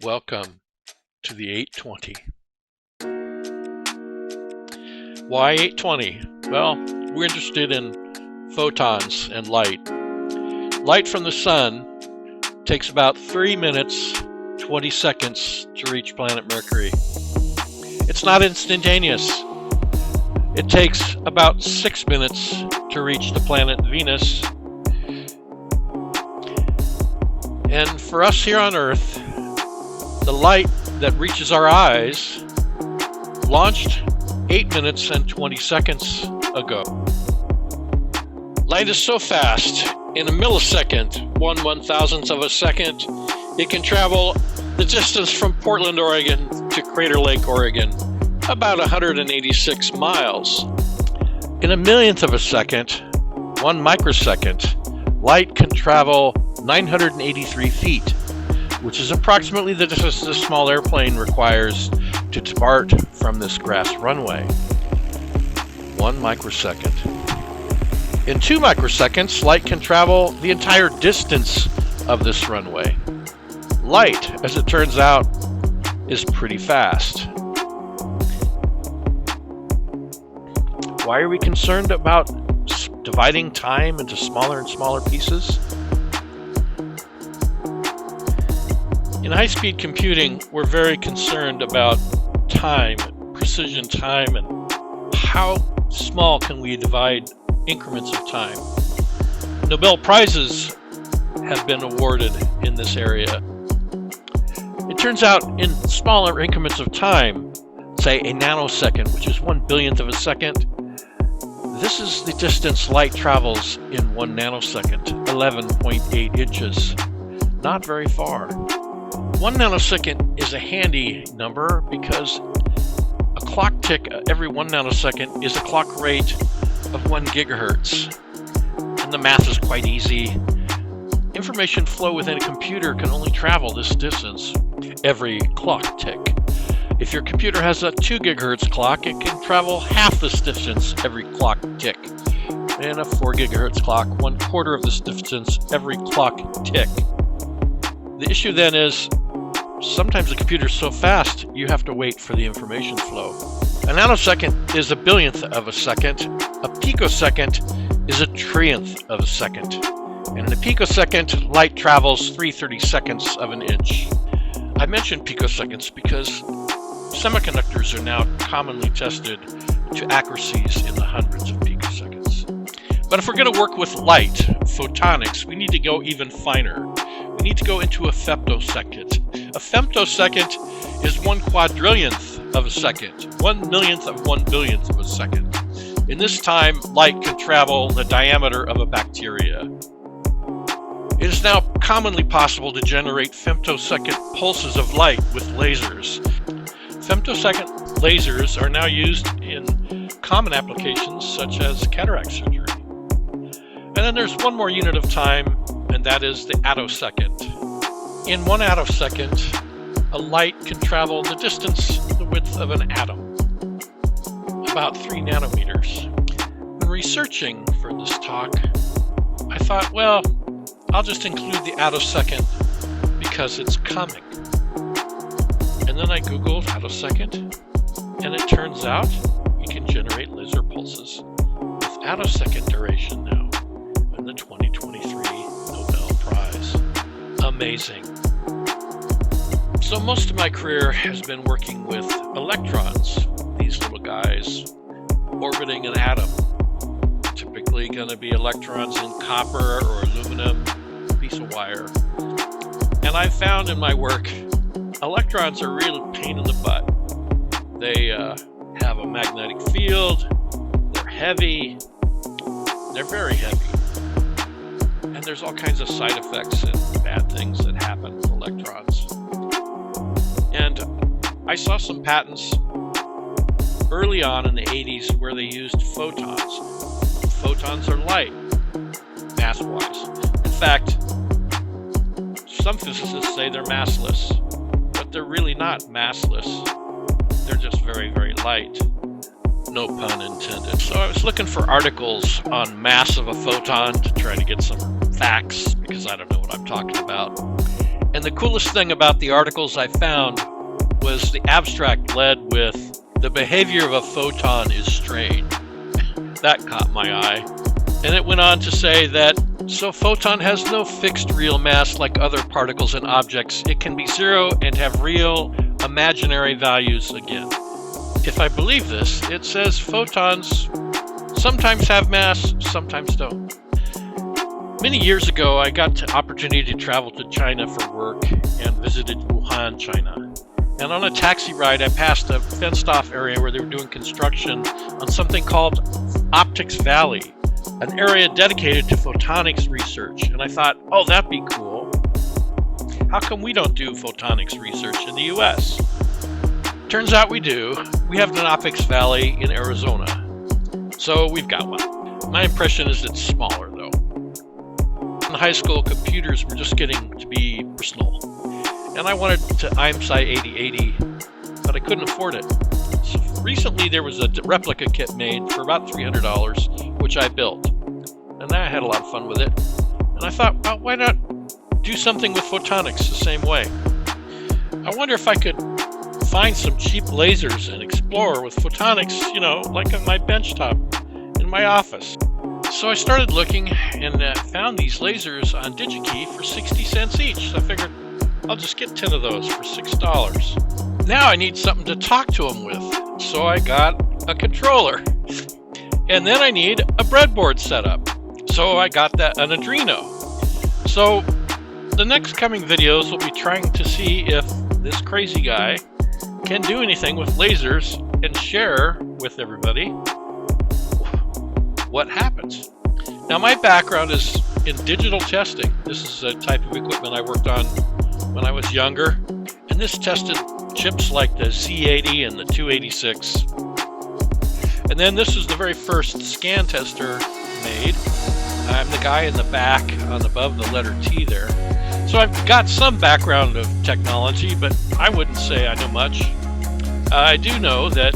Welcome to the 820. Why 820? Well, we're interested in photons and light. Light from the sun takes about 3 minutes, 20 seconds to reach planet Mercury. It's not instantaneous. It takes about 6 minutes to reach the planet Venus. And for us here on Earth, the light that reaches our eyes launched 8 minutes and 20 seconds ago. Light is so fast, in a millisecond, 1/1000th of a second, it can travel the distance from Portland, Oregon to Crater Lake, Oregon, about 186 miles. In a millionth of a second, 1 microsecond, light can travel 983 feet, which is approximately the distance a small airplane requires to depart from this grass runway. 1 microsecond. In 2 microseconds, light can travel the entire distance of this runway. Light, as it turns out, is pretty fast. Why are we concerned about dividing time into smaller and smaller pieces? In high-speed computing, we're very concerned about time, precision time, and how small can we divide increments of time. Nobel Prizes have been awarded in this area. It turns out in smaller increments of time, say a nanosecond, which is 1/1000th of a second, this is the distance light travels in 1 nanosecond, 11.8 inches. Not very far. 1 nanosecond is a handy number because a clock tick every 1 nanosecond is a clock rate of 1 gigahertz. And the math is quite easy. Information flow within a computer can only travel this distance every clock tick. If your computer has a 2 gigahertz clock, it can travel half this distance every clock tick. And a 4 gigahertz clock, 1/4 of this distance every clock tick. The issue then is, sometimes the computer's so fast, you have to wait for the information flow. A nanosecond is a billionth of a second. A picosecond is a trillionth of a second. And in a picosecond, light travels 3/32 of an inch. I mentioned picoseconds because semiconductors are now commonly tested to accuracies in the hundreds of picoseconds. But if we're going to work with light, photonics, we need to go even finer. We need to go into a femtosecond. A femtosecond is 1/4 of a second, 1/1,000,000th of 1/1000,000th of a second. In this time, light can travel the diameter of a bacteria. It is now commonly possible to generate femtosecond pulses of light with lasers. Femtosecond lasers are now used in common applications such as cataract surgery. And then there's one more unit of time, and that is the attosecond. In 1 attosecond, a light can travel the distance, the width of an atom, about 3 nanometers. When researching for this talk, I thought, well, I'll just include the attosecond because it's comic. And then I Googled attosecond, and it turns out you can generate laser pulses with attosecond duration now in the 2023 Nobel Prize. Amazing. So most of my career has been working with electrons, these little guys orbiting an atom. Typically going to be electrons in copper or aluminum, piece of wire. And I've found in my work, electrons are a real pain in the butt. They have a magnetic field, they're heavy, they're very heavy. And there's all kinds of side effects and bad things that happen with electrons. And I saw some patents early on in the 80s where they used photons. Photons are light, mass-wise. In fact, some physicists say they're massless, but they're really not massless. They're just very, very light. No pun intended. So I was looking for articles on mass of a photon to try to get some facts, because I don't know what I'm talking about. And the coolest thing about the articles I found was the abstract led with "The behavior of a photon is strange." That caught my eye. And it went on to say that, so photon has no fixed real mass like other particles and objects. It can be zero and have real imaginary values again. If I believe this, it says photons sometimes have mass, sometimes don't. Many years ago, I got the opportunity to travel to China for work and visited Wuhan, China. And on a taxi ride, I passed a fenced-off area where they were doing construction on something called Optics Valley, an area dedicated to photonics research. And I thought, oh, that'd be cool. How come we don't do photonics research in the US? Turns out we do. We have an Optics Valley in Arizona. So we've got one. My impression is it's smaller, though. In high school, computers were just getting to be personal. And I wanted to IMSI 8080, but I couldn't afford it. So recently there was a replica kit made for about $300, which I built. And I had a lot of fun with it. And I thought, well, why not do something with photonics the same way? I wonder if I could find some cheap lasers and explore with photonics, like on my benchtop in my office. So I started looking and found these lasers on DigiKey for 60 cents each. So I figured, I'll just get 10 of those for $6. Now I need something to talk to them with, so I got a controller. And then I need a breadboard setup, so I got an Arduino. So the next coming videos will be trying to see if this crazy guy can do anything with lasers and share with everybody what happens. Now my background is in digital testing. This is a type of equipment I worked on when I was younger, and this tested chips like the Z80 and the 286. And then this is the very first scan tester made. I'm the guy in the back above the letter T there. So I've got some background of technology, but I wouldn't say I know much. I do know that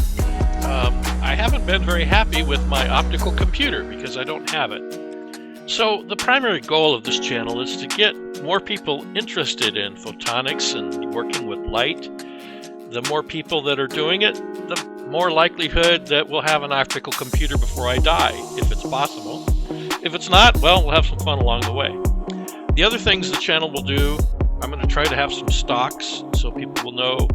I haven't been very happy with my optical computer because I don't have it. So the primary goal of this channel is to get more people interested in photonics and working with light. The more people that are doing it, the more likelihood that we'll have an optical computer before I die, if it's possible. If it's not, well, we'll have some fun along the way. The other things the channel will do, I'm going to try to have some stocks so people will know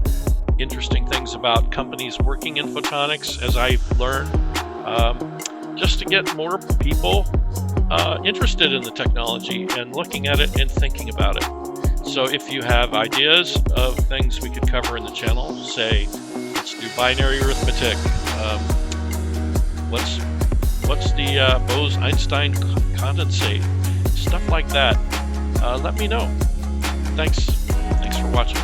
interesting things about companies working in photonics as I learn, just to get more people interested in the technology and looking at it and thinking about it. So if you have ideas of things we could cover in the channel, say, let's do binary arithmetic, what's the Bose-Einstein condensate, stuff like that, let me know. Thanks for watching.